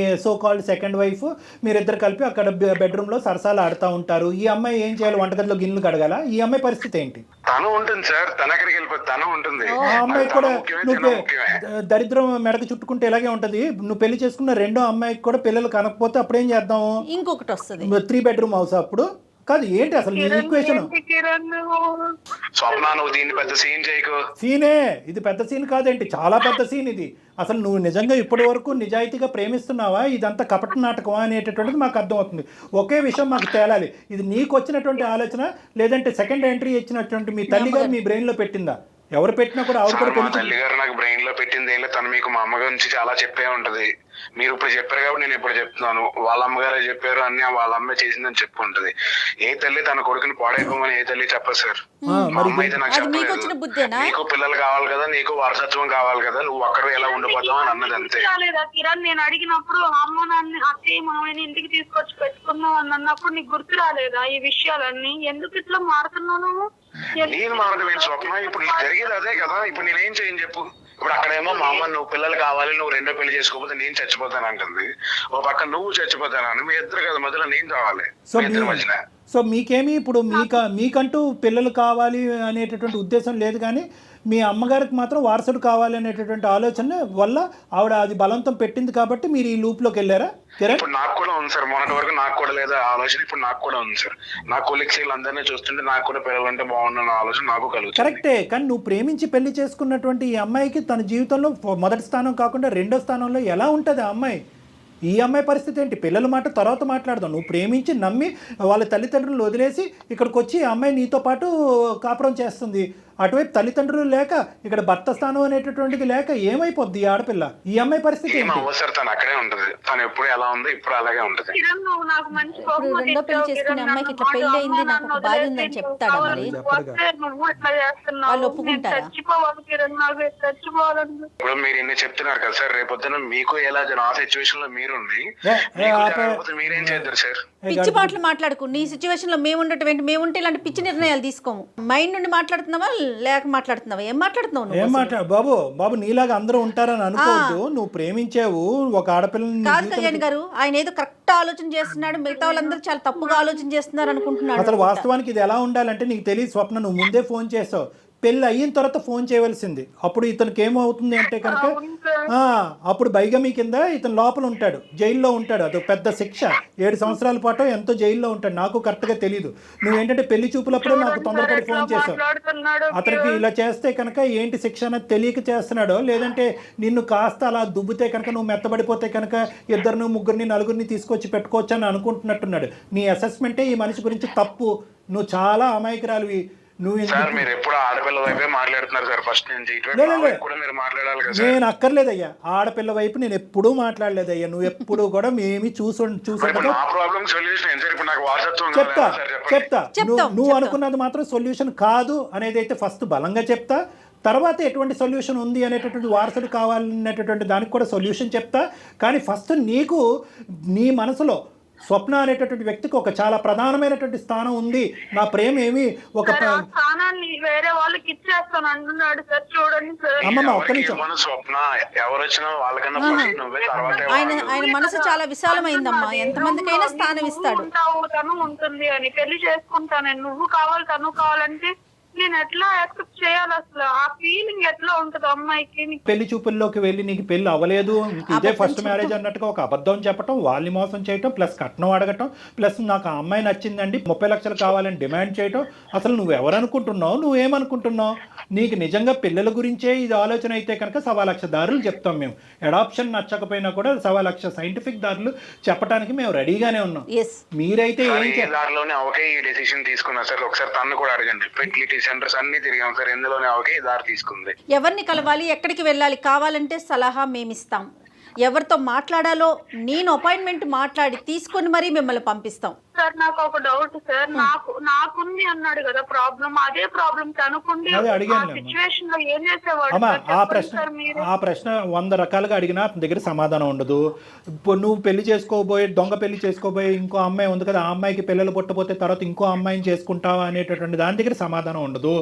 సో కాల్డ్ సెకండ్ వైఫ్ మీరిద్దరు కలిపి అక్కడ బెడ్రూమ్ లో సరసాలు ఆడుతూ ఉంటారు. ఈ అమ్మాయి ఏం చేయాలి? వంటగదిలో గిన్నెలు కడగాల? ఈ అమ్మాయి పరిస్థితి ఏంటి? తను ఉంటుంది సార్, తన ఎక్కడికి వెళ్ళిపోతుంది, తను ఉంటుంది. ఆ అమ్మాయి కూడా నువ్వు దరిద్రం మెడకు చుట్టుకుంటే ఇలాగే ఉంటది. నువ్వు పెళ్లి చేసుకున్న 2వ అమ్మాయికి కూడా పిల్లలు కనకపోతే అప్పుడేం చేద్దాం? ఇంకొకటి వస్తుంది 3 bedroom హౌస్. అప్పుడు కాదు ఏంటి అసలు నీ ఈక్వేషన్? సీనే ఇది, పెద్ద సీన్ కాదేంటి, చాలా పెద్ద సీన్ ఇది. అసలు నువ్వు నిజంగా ఇప్పటి వరకు నిజాయితీగా ప్రేమిస్తున్నావా, ఇదంతా కపట నాటకమా అనేటటువంటిది మాకు అర్థమవుతుంది. ఒకే విషయం మాకు తేలాలి, ఇది నీకు వచ్చినటువంటి ఆలోచన లేదంటే సెకండ్ ఎంట్రీ ఇచ్చినటువంటి మీ తల్లి గారు మీ బ్రెయిన్ లో పెట్టిందా? ఎవరు పెట్టినా కూడా ఆవిడ కూడా తల్లి గారు నాకు బ్రెయిన్ లో పెట్టింది ఏం లేదు. తను మీకు మా అమ్మ గురించి చాలా చెప్పే ఉంటది. మీరు ఇప్పుడు చెప్పారు కాబట్టి నేను ఇప్పుడు చెప్తున్నాను. వాళ్ళ అమ్మగారే చెప్పారు అన్ని వాళ్ళ అమ్మ చేసిందని చెప్పు ఉంటది. ఏ తల్లి తన కొడుకుని పాడైపోమని ఏ తల్లి చెప్పదు సార్. మా అమ్మ అయితే నాకు చెప్పలేదు, నీకు పిల్లలు కావాలి కదా, నీకు వారసత్వం కావాలి కదా, నువ్వు అక్కడ ఎలా ఉండిపోతావు అని అన్నది అంతే. కిరణ్ నేను అడిగినప్పుడు అమ్మ నాన్న అత్తయ్య మామయ్యని ఇంటికి తీసుకొచ్చి పెట్టుకున్నావు అని అన్నప్పుడు నీకు గుర్తు రాలేదా ఈ విషయాలన్నీ? ఎందుకు ఇట్లా మారుతున్నావు? నేను మారడం స్వప్న, ఇప్పుడు జరిగేది అదే కదా. ఇప్పుడు నేనేం చేయను చెప్పు? ఇప్పుడు అక్కడేమో మా అమ్మ నువ్వు పిల్లలు కావాలి, నువ్వు 2వ పెళ్లి చేసుకోకపోతే నేను చచ్చిపోతాను అంటుంది. ఓ పక్క నువ్వు చచ్చిపోతాను, మీ ఇద్దరు కదా మధ్యలో నేను కావాలి, మీ ఇద్దరి మధ్యన. సో మీకేమి ఇప్పుడు మీకంటూ పిల్లలు కావాలి అనేటటువంటి ఉద్దేశం లేదు, కానీ మీ అమ్మగారికి మాత్రం వారసుడు కావాలి అనేటటువంటి ఆలోచన వల్ల ఆవిడ అది బలవంతం పెట్టింది కాబట్టి మీరు ఈ లూప్ లోకి వెళ్ళారా? ఇప్పుడు నాకు కూడా ఉంది సార్, మొన్నటి వరకు నాకు కూడా లేదా ఆలోచన, ఇప్పుడు నాకు కూడా ఉంది సార్. నా కొలీగ్స్ అందరినీ చూస్తుంటే నాకు కూడా పిల్లలు అంటే బాగుండన్న ఆలోచన నాకు కలుగుతుంది. కరెక్టే, కానీ నువ్వు ప్రేమించి పెళ్లి చేసుకున్నటువంటి ఈ అమ్మాయికి తన జీవితంలో మొదటి స్థానం కాకుండా 2వ స్థానంలో ఎలా ఉంటుంది ఆ అమ్మాయి? ఈ అమ్మాయి పరిస్థితి ఏంటి? పిల్లల మాట తర్వాత మాట్లాడదాం. నువ్వు ప్రేమించి నమ్మి వాళ్ళ తల్లిదండ్రులు వదిలేసి ఇక్కడికి వచ్చి ఈ అమ్మాయి నీతో పాటు కాపురం చేస్తుంది. అటువైపు తల్లిదండ్రులు లేక ఇక్కడ భర్త స్థానం అనేటటువంటిది లేక ఏమైపోద్ది ఈ ఆడపిల్ల? ఈ అమ్మాయి పరిస్థితి ఏంటి? తను అక్కడే ఉంటుంది, తను ఎప్పుడు ఎలా ఉంది ఇప్పుడు అలాగే ఉంటుంది. ఇప్పుడు 2వ పెళ్లి చేసుకునే అమ్మాయికి ఇట్లా పెళ్లి అయింది, నాకు ఒక బాధ ఉందని చెప్తాడా? మరి వాళ్ళు ఒప్పుకుంటారా? ఇప్పుడు మీరు ఇన్ని చెప్తున్నారు కదా సార్, రేపొద్దున మీకు ఎలా ఆ సిచ్యువేషన్ లో మీరుంది, మీరేం చేద్దరు సార్? పిచ్చి మాటలు మాట్లాడుకు. నీ సిచ్యువేషన్ లో మేము ఉండటం, మేము ఉంటే ఇలాంటి పిచ్చి నిర్ణయాలు తీసుకోము. మైండ్ నుండి మాట్లాడుతున్నావా లేక మాట్లాడుతున్నావా? ఏం మాట్లాడుతున్నావు? ఏం మాట్లాడు బాబు నీలాగా అందరూ ఉంటారని అనుకోవద్దు. నువ్వు ప్రేమించావు ఒక ఆడపిల్లని. కాదు కళ్యాణ్ గారు, ఆయన ఏదో కరెక్ట్ ఆలోచన చేస్తున్నాడు, మిగతా వాళ్ళందరూ చాలా తప్పుగా ఆలోచన చేస్తున్నారు అనుకుంటున్నాడు. అసలు వాస్తవానికి ఇది ఎలా ఉండాలంటే నీకు తెలియదు స్వప్న, నువ్వు ముందే ఫోన్ చేసావు. పెళ్ళి అయిన తర్వాత ఫోన్ చేయవలసింది. అప్పుడు ఇతనికి ఏమవుతుంది అంటే కనుక అప్పుడు బైగమీ కింద ఇతను లోపల ఉంటాడు, జైల్లో ఉంటాడు. అదొక పెద్ద శిక్ష. 7 సంవత్సరాల పాటు ఎంతో జైల్లో ఉంటాడు. నాకు కరెక్ట్గా తెలియదు. నువ్వేంటంటే పెళ్లి చూపులప్పుడే నాకు తొందరపడి ఫోన్ చేశావు. అతనికి ఇలా చేస్తే కనుక ఏంటి శిక్ష అనేది తెలియక చేస్తున్నాడో, లేదంటే నిన్ను కాస్త అలా దుబ్బితే కనుక నువ్వు మెత్తబడిపోతే కనుక 2 ముగ్గురిని 4 తీసుకొచ్చి పెట్టుకోవచ్చు అని అనుకుంటున్నట్టున్నాడు. నీ అసెస్మెంటే ఈ మనిషి గురించి తప్పు. నువ్వు చాలా అమాయకురాలివి. సార్ మీరు ఎప్పుడు ఆడపిల్ల వైపే మాట్లాడుతున్నారు సార్. ఫస్ట్ నుంచి కూడా మీరు మాట్లాడాలి కదా. నేను అక్కర్లేదయ్యా, ఆడపిల్ల వైపు నేను ఎప్పుడూ మాట్లాడలేదయ్యా. నువ్వు ఎప్పుడు కూడా మేమి చెప్తా. నువ్వు అనుకున్నది మాత్రం సొల్యూషన్ కాదు అనేది అయితే ఫస్ట్ బలంగా చెప్తా. తర్వాత ఎటువంటి సొల్యూషన్ ఉంది అనేటటువంటి వారసుడు కావాలనేటటువంటి దానికి కూడా సొల్యూషన్ చెప్తా. కానీ ఫస్ట్ నీకు నీ మనసులో స్వప్న అనేటటువంటి వ్యక్తికి ఒక చాలా ప్రధానమైనటువంటి స్థానం ఉంది. నా ప్రేమ ఏమి ఒక స్థానాన్ని వేరే వాళ్ళకి ఇచ్చేస్తాను అంటున్నాడు సార్. చూడండి సార్, అమ్మమ్మ ఒక్క నిమిషం. స్వప్న ఎవరు వచ్చినా వాళ్ళకన్నా ఆయన మనసు చాలా విశాలమైందమ్మా. ఎంతమందికైనా స్థానం ఇస్తాడు. తను ఉంటుంది అని పెళ్లి చేసుకుంటాను, నువ్వు కావాలి తను కావాలంటే నేను ఎట్లా యాక్సెప్ట్ చేయాలి? అసలు ఆ ఫీలింగ్ ఎట్లా ఉంటది అమ్మాయికి? పెళ్లి చూపుల్లోకి వెళ్ళి నీకు పెళ్లి అవ్వలేదు, ఇదే ఫస్ట్ మ్యారేజ్ అన్నట్టుగా ఒక అబద్ధం చెప్పడం, వాళ్ళని మోసం చేయటం, ప్లస్ కట్నం అడగటం, ప్లస్ నాకు ఆ అమ్మాయి నచ్చిందండి 30 లక్షలు కావాలని డిమాండ్ చేయటం. అసలు నువ్వెవరనుకుంటున్నావు? నువ్వేమనుకుంటున్నావు? నీకు నిజంగా పిల్లల గురించే ఇది ఆలోచన అయితే కనుక 1,00,000 దారులు చెప్తాం మేము. అడాప్షన్ నచ్చకపోయినా కూడా 1,00,000 సైంటిఫిక్ దారులు చెప్పడానికి మేము రెడీగానే ఉన్నాం. మీరైతే డెసిషన్ తీసుకున్నా సార్. ఒకసారి తను కూడా అడగండి. ఫెర్టిలిటీ సెంటర్స్ అన్ని తిరిగాం సార్, ఎందులోనే ఒకే దారి తీసుకుంది. ఎవరిని కలవాలి, ఎక్కడికి వెళ్ళాలి కావాలంటే సలహా మేమిస్తాం. ఎవరితో మాట్లాడాలో నేను అపాయింట్మెంట్ మాట్లాడి తీసుకొని మరీ మిమ్మల్ని పంపిస్తాం. సార్ నాకు ఒక డౌట్ సార్, నాకుంది అన్నాడు కదా ప్రాబ్లం, అదే ప్రాబ్లం తనుకుంది. సిచ్యువేషన్ లో ఏం చేసేవాడు? ఆ ప్రశ్న 100 రకాలుగా అడిగినా దగ్గర సమాధానం ఉండదు. నువ్వు పెళ్లి చేసుకోబోయే దొంగ పెళ్లి చేసుకోబోయే ఇంకో అమ్మాయి ఉంది కదా, ఆ అమ్మాయికి పిల్లలు పుట్టపోతే తర్వాత ఇంకో అమ్మాయిని చేసుకుంటావా అనేటటువంటి దాని దగ్గర సమాధానం ఉండదు.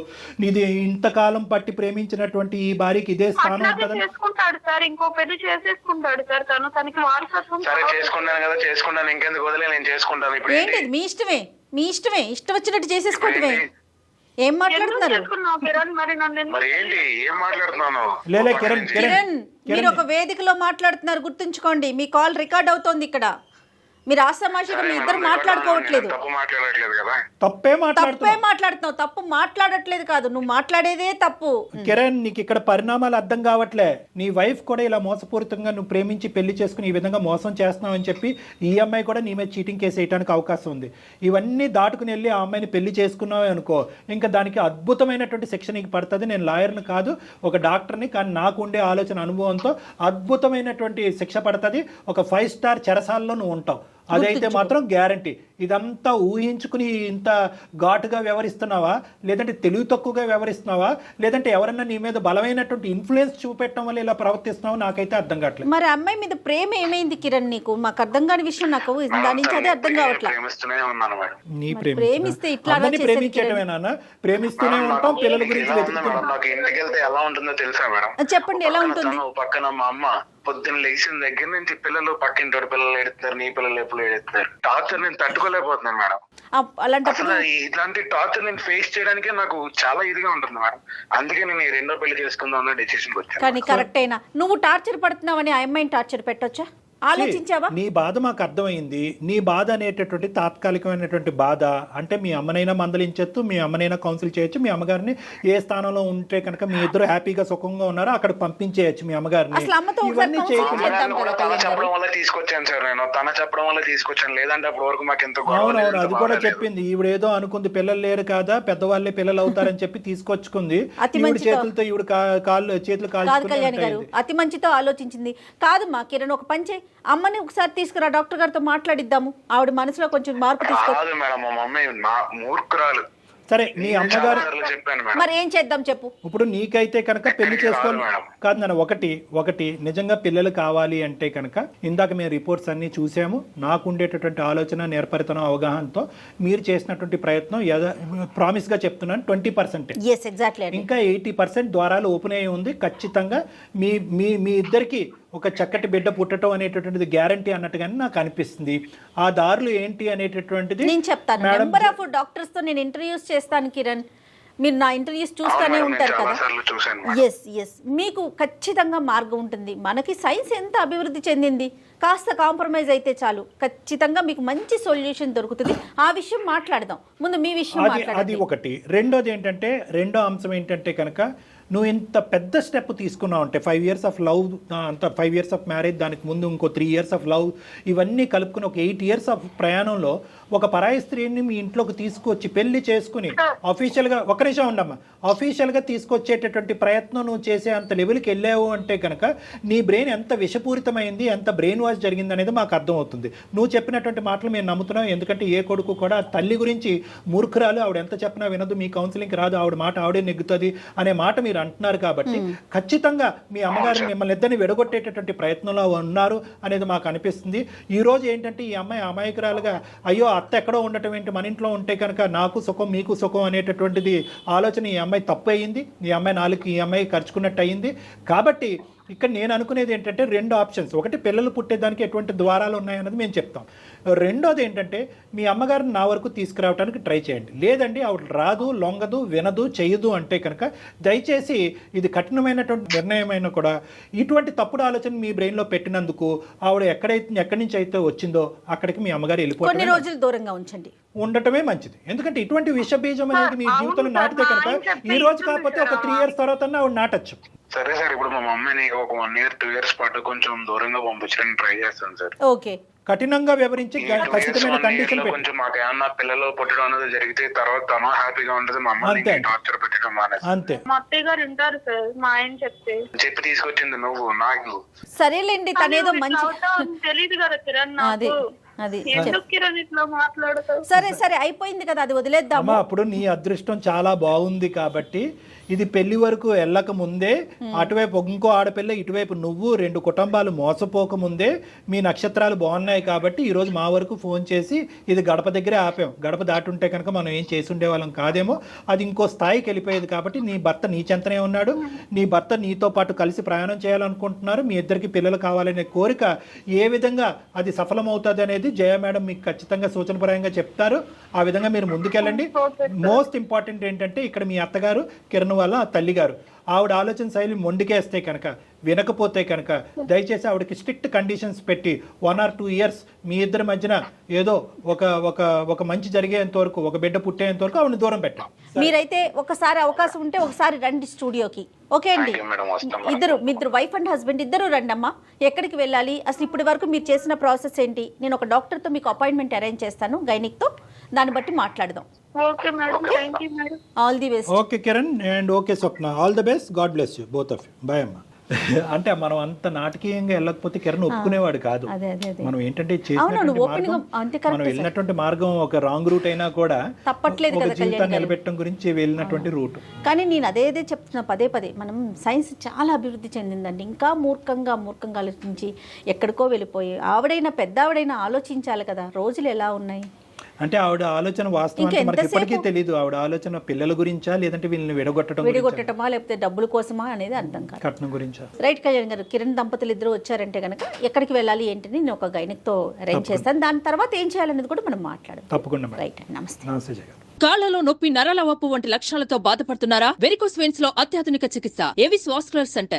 నీది ఇంతకాలం పట్టి ప్రేమించినటువంటి ఈ భార్యకి ఇదే స్థానం ఉంటుంది. చేసుకుంటాడు సార్, ఇంకో పెళ్లి చేసేసుకుంటాడు సార్. తనకి వారసత్వం. సరే చేసుకుంటాను కదా, చేసుకుంటాను, ఇంకెందుకు వదిలే, నేను చేసుకుంటాను. ఇప్పుడు ఏంటి మీ ఇష్టమే, మీ ఇష్టమే, ఇష్టం వచ్చినట్టు చేసేసుకోవటమే. ఏం మాట్లాడుతున్నారు? కిరణ్, మీరు ఒక వేదికలో మాట్లాడుతున్నారు, గుర్తుంచుకోండి. మీ కాల్ రికార్డ్ అవుతోంది ఇక్కడ. మీరు ఆసమాషిగా మీ ఇద్దరు మాట్లాడుకోవట్లేదు. తప్పే మాట్లాడుతున్నావు. తప్పు మాట్లాడట్లేదు కాదు, నువ్వు మాట్లాడేదే తప్పు. కిరణ్, నీకు ఇక్కడ పరిణామాలు అర్థం కావట్లే. నీ వైఫ్ కూడా ఇలా మోసపూరితంగా నువ్వు ప్రేమించి పెళ్లి చేసుకుని ఈ విధంగా మోసం చేస్తున్నావు అని చెప్పి ఈ అమ్మాయి కూడా నీ మీద చీటింగ్ కేసు వేయడానికి అవకాశం ఉంది. ఇవన్నీ దాటుకుని వెళ్ళి ఆ అమ్మాయిని పెళ్లి చేసుకున్నావు అనుకో, ఇంకా దానికి అద్భుతమైనటువంటి శిక్ష నీకు పడుతుంది. నేను లాయర్ని కాదు, ఒక డాక్టర్ని, కానీ నాకు ఉండే ఆలోచన అనుభవంతో అద్భుతమైనటువంటి శిక్ష పడుతుంది. ఒక 5 స్టార్ చెరసాలలో నువ్వు ఉంటావు. అదైతే మాత్రం గ్యారంటీ. ఇదంతా ఊహించుకుని ఇంత ఘాటుగా వ్యవహరిస్తున్నావా, లేదంటే తెలివి తక్కువగా వ్యవహరిస్తున్నావా, లేదంటే ఎవరన్నా నీ మీద బలమైనటువంటి ఇన్ఫ్లుయెన్స్ చూపెట్టడం వల్ల ఇలా ప్రవర్తిస్తున్నావా, నాకైతే అర్థం కావట్లేదు. మరి అమ్మాయి మీద ప్రేమ ఏమైంది కిరణ్ నీకు? మాకు అర్థం కాని విషయం, నాకు దాని నుంచి అదే అర్థం కావట్లేదు. నీ ప్రేమిస్తే ఇట్లా ప్రేమించటమేనా? ప్రేమిస్తూనే ఉంటాం, పిల్లల గురించి చెప్పండి ఎలా ఉంటుంది? పక్కన మా అమ్మ పొద్దున్న లేచిన దగ్గర నుంచి పిల్లలు పక్కింటి పిల్లలు ఎడుతున్నారు, నీ పిల్లలు ఎప్పుడు ఎడుతున్నారు. టార్చర్ నేను తట్టుకోలేకపోతున్నాను మేడం. అసలు ఇట్లాంటి టార్చర్ నేను ఫేస్ చేయడానికే నాకు చాలా ఇదిగా ఉంటుంది మేడం. అందుకే నేను 2వ పెళ్లి చేసుకుందాం అన్న డెసిషన్ వచ్చాను. కానీ కరెక్ట్ అయినా నువ్వు టార్చర్ పడుతున్నావని ఆ అమ్మాయిని టార్చర్ పెట్టొచ్చా? ఆలోచించావా? నీ బాధ మాకు అర్థమైంది. నీ బాధ అనేటటువంటి తాత్కాలికమైనటువంటి బాధ అంటే మీ అమ్మనైనా మందలించచ్చు, మీ అమ్మనైనా కౌన్సిల్ చేయొచ్చు, మీ అమ్మగారిని ఏ స్థానంలో ఉంటే కనుక మీ ఇద్దరు హ్యాపీగా సుఖంగా ఉన్నారో అక్కడ పంపించేయచ్చు మీ అమ్మగారిని. ఇవన్నీ చెప్పడం వల్ల తీసుకొచ్చాను సార్ నేను. తన చెప్పడం వల్ల తీసుకొచ్చాను, లేదంటే అప్పటి వరకు మాకు ఎంత. అవునవును, అది కూడా చెప్పింది. ఈవిడ ఏదో అనుకుంది, పిల్లలు లేరు కదా, పెద్దవాళ్ళే పిల్లలు అవుతారని చెప్పి తీసుకొచ్చుకుంది. చేతులతో ఈవిడ చేతులు కాళ్ళు అతి మంచితో ఆలోచించింది. కాదు మా కిరణ్, ఒక పంచే అమ్మని ఒకసారి తీసుకురా, డాక్టర్ గారితో మాట్లాడిద్దాము. ఆవిడ మనసులో కొంచెం మార్పు తీసుకోవాలి. సరే, నీ అమ్మగారు మరి ఏం చేద్దాం చెప్పు. ఇప్పుడు నీకైతే కనుక పెళ్లి చేసుకోవాలి కాదు నాన్న. ఒకటి నిజంగా పిల్లలు కావాలి అంటే కనుక ఇందాక మేము రిపోర్ట్స్ అన్ని చూసాము. నాకు ఉండేటటువంటి ఆలోచన, నేర్పరితనం, అవగాహనతో మీరు చేసినటువంటి ప్రయత్నం ప్రామిస్ గా చెప్తున్నాను 20%. ఇంకా 80% ద్వారాలు ఓపెన్ అయ్యి ఉంది. ఖచ్చితంగా మీ ఇద్దరికి ఒక చక్కటి బిడ్డ పుట్టడం అనేటటువంటిది గ్యారంటీ అన్నట్టుగానే నాకు అనిపిస్తుంది. ఆ దారులు ఏంటి అనేటటువంటిది నేను చెప్తాను. నెంబర్ ఆఫ్ డాక్టర్స్ తో నేను ఇంటర్వ్యూస్ చేస్తాను కిరణ్. మీరు నా ఇంటర్వ్యూస్ చూస్తూనే ఉంటారు కదా. చాలాసార్లు చూశాను. ఎస్ మీకు ఖచ్చితంగా మార్గం ఉంటుంది. మనకి సైన్స్ ఎంత అభివృద్ధి చెందింది, కాస్త కాంప్రమైజ్ అయితే చాలు, ఖచ్చితంగా మీకు మంచి సొల్యూషన్ దొరుకుతుంది. ఆ విషయం మాట్లాడదాం. ముందు మీ విషయం అది మాట్లాడండి. ఒకటి. రెండో అంశం ఏంటంటే కనుక నువ్వు ఇంత పెద్ద స్టెప్ తీసుకున్నావు అంటే 5 years ఆఫ్ లవ్, అంత 5 years ఆఫ్ మ్యారేజ్, దానికి ముందు ఇంకో 3 years ఆఫ్ లవ్, ఇవన్నీ కలుపుకుని ఒక 8 years ఆఫ్ ప్రయాణంలో ఒక పరాయి స్త్రీని మీ ఇంట్లోకి తీసుకొచ్చి పెళ్లి చేసుకుని అఫీషియల్గా, ఒక నిమిషం ఉండమ్మా, అఫీషియల్గా తీసుకొచ్చేటటువంటి ప్రయత్నం నువ్వు చేసే అంత లెవెల్కి వెళ్ళావు అంటే కనుక నీ బ్రెయిన్ ఎంత విషపూరితమైంది, ఎంత బ్రెయిన్ వాష్ జరిగింది అనేది మాకు అర్థమవుతుంది. నువ్వు చెప్పినటువంటి మాటలు మేము నమ్ముతున్నాం. ఎందుకంటే ఏ కొడుకు కూడా తల్లి గురించి మూర్ఖురాలు, ఆవిడ ఎంత చెప్పినా వినదు, మీ కౌన్సిలింగ్కి రాదు, ఆవిడ మాట ఆవిడే నెగ్గుతుంది అనే మాట మీరు అంటున్నారు. కాబట్టి ఖచ్చితంగా మీ అమ్మగారు మిమ్మల్ని ఇద్దరిని విడగొట్టేటటువంటి ప్రయత్నంలో ఉన్నారు అనేది మాకు అనిపిస్తుంది. ఈ రోజు ఏంటంటే ఈ అమ్మాయి అమాయకురాలుగా, అయ్యో అత్త ఎక్కడో ఉండటం ఏంటి, మన ఇంట్లో ఉంటే కనుక నాకు సుఖం మీకు సుఖం అనేటటువంటిది ఆలోచన ఈ అమ్మాయి తప్పు అయ్యింది. ఈ అమ్మాయి నాలుగు ఈ అమ్మాయి ఖర్చుకున్నట్టు అయ్యింది. కాబట్టి ఇక్కడ నేను అనుకునేది ఏంటంటే 2 ఆప్షన్స్. ఒకటి, పిల్లలు పుట్టేదానికి ఎటువంటి ద్వారాలు ఉన్నాయన్నది మేము చెప్తాం. రెండోది ఏంటంటే మీ అమ్మగారిని నా వరకు తీసుకురావడానికి ట్రై చేయండి. లేదండి ఆవిడ రాదు, లొంగదు, వినదు, చేయదు అంటే కనుక దయచేసి ఇది కఠినమైనటువంటి నిర్ణయమైనా కూడా ఇటువంటి తప్పుడు ఆలోచన మీ బ్రెయిన్లో పెట్టినందుకు ఆవిడ ఎక్కడి నుంచి అయితే వచ్చిందో అక్కడికి మీ అమ్మగారు వెళ్ళిపోయి కొన్ని రోజులు దూరంగా ఉంచండి, ఉండటమే మంచిది. ఎందుకంటే ఇటువంటి విషబీజం అనేది మీ జీవితంలో నాటితే కనుక ఈ రోజు కాకపోతే ఒక 3 years తర్వాత ఆవిడ నాటచ్చు. సరే సార్, ఇప్పుడు మా మమ్మీని ఒక 1 year 2 years పాటు కొంచెం దూరంగా పంపించడానికి ట్రై చేస్తాను సార్. ఓకే, కఠినంగా వివరించి ఖచ్చితమైన కండిషన్ కొంచెం మాకు ఏమన్నా పిల్లలు పుట్టడం అనేది జరిగితే తర్వాత తను హ్యాపీగా ఉంటుంది, మా అమ్మ టార్చర్ పెట్టడం మానేసి. అంతే. మా అత్తయ్య గారు వింటారు సార్, మా ఆయన చెప్పి తీసుకొచ్చింది నువ్వు నాకు. సరేలేండి, తనేదో మంచి తెలియదు కదా కిరణ్ నాకు. అది ఎందుకు కిరణ్ ఇట్లా మాట్లాడతావు? సరే అయిపోయింది కదా, అది వదిలేద్దాము. అప్పుడు నీ అదృష్టం చాలా బాగుంది కాబట్టి ఇది పెళ్లి వరకు వెళ్ళక ముందే అటువైపు ఇంకో ఆడపిల్ల, ఇటువైపు నువ్వు, 2 కుటుంబాలు మోసపోక ముందే మీ నక్షత్రాలు బాగున్నాయి కాబట్టి ఈరోజు మా వరకు ఫోన్ చేసి ఇది గడప దగ్గరే ఆపాం. గడప దాటుంటే కనుక మనం ఏం చేసి ఉండేవాళ్ళం కాదేమో, అది ఇంకో స్థాయికి వెళ్ళిపోయేది. కాబట్టి నీ భర్త నీ చెంతనే ఉన్నాడు, నీ భర్త నీతో పాటు కలిసి ప్రయాణం చేయాలనుకుంటున్నారు, మీ ఇద్దరికి పిల్లలు కావాలనే కోరిక ఏ విధంగా అది సఫలమవుతుంది అనేది జయ మేడం మీకు ఖచ్చితంగా సూచనపరంగా చెప్తారు. ఆ విధంగా మీరు ముందుకెళ్ళండి. మోస్ట్ ఇంపార్టెంట్ ఏంటంటే ఇక్కడ మీ అత్తగారు కిరణ్ వాళ్ళ తల్లి గారు, ఆవిడ ఆలోచన శైలి మొండికేస్తే కనుక, వినకపోతే కనుక దయచేసి ఆవిడకి స్ట్రిక్ట్ కండిషన్స్ పెట్టి 1 or 2 years మీ ఇద్దరి మధ్యన ఏదో ఒక మంచి జరిగేంత వరకు, ఒక బిడ్డ పుట్టేంత వరకు ఆవిడని దూరం పెట్టండి. మీరైతే ఒకసారి అవకాశం ఉంటే ఒకసారి రండి స్టూడియోకి. ఓకే అండి, ఇద్దరు వైఫ్ అండ్ హస్బెండ్ ఇద్దరు రండి అమ్మా. ఎక్కడికి వెళ్ళాలి, అసలు ఇప్పటి వరకు మీరు చేసిన ప్రాసెస్ ఏంటి, నేను ఒక డాక్టర్తో మీకు అపాయింట్మెంట్ అరేంజ్ చేస్తాను, గైనిక్తో, దాన్ని బట్టి మాట్లాడదాం. Okay madam, thank you madam. All the best. Okay Kiran and okay Swapna, all the best, God bless you both of you. Bye అమ్మా. అంటే మనం అంత నాటకీయంగా వెళ్ళకపోతే కిరణ్ ఒప్పుకునేవాడు కాదు. మనం ఏంటంటే మనం వెళ్ళినటువంటి మార్గం ఒక రాంగ్ రూట్ అయినా కూడా తప్పట్లేదు కదా, జీవితాన్ని నిలబెట్టడం గురించి వెళ్ళినటువంటి రూట్. కానీ నేను అదే చెప్తున్నా పదే మనం సైన్స్ చాలా అభివృద్ధి చెందిందండి. ఇంకా మూర్ఖంగా ఆలోచించి ఎక్కడికో వెళ్ళిపోయి పెద్ద ఆవిడైనా ఆలోచించాలి కదా, రోజులు ఎలా ఉన్నాయి. అంటే ఆవిడ ఆలోచన వాస్తవం మనకి ఎప్పటికీ తెలియదు. ఆవిడ ఆలోచన పిల్లల గురించా, లేదంటే వీళ్ళని విడగొట్టడమా, లేకపోతే డబ్బుల కోసమా అనేది అర్థం కాదు. కట్నం గురించా. రైట్ కళ్యాణ్ గారు, కిరణ్ దంపతులు ఇద్దరు వచ్చారంటే కనుక ఎక్కడికి వెళ్ళాలి ఏంటి నేను ఒక గైనిక్తో అరేంజ్ చేస్తాను. దాని తర్వాత ఏం చేయాలనేది కూడా మనం మాట్లాడదాం. తప్పకుండా. రైట్ అండి, నమస్తే. నమస్తే జయ. కాళ్లలో నొప్పి, నరాల వాపు వంటి లక్షణాలతో బాధపడుతున్నారా? వెరికోస్ వెయిన్స్ లో అత్యాధునిక చికిత్స ఏవిస్ వాస్కులర్ సెంటర్.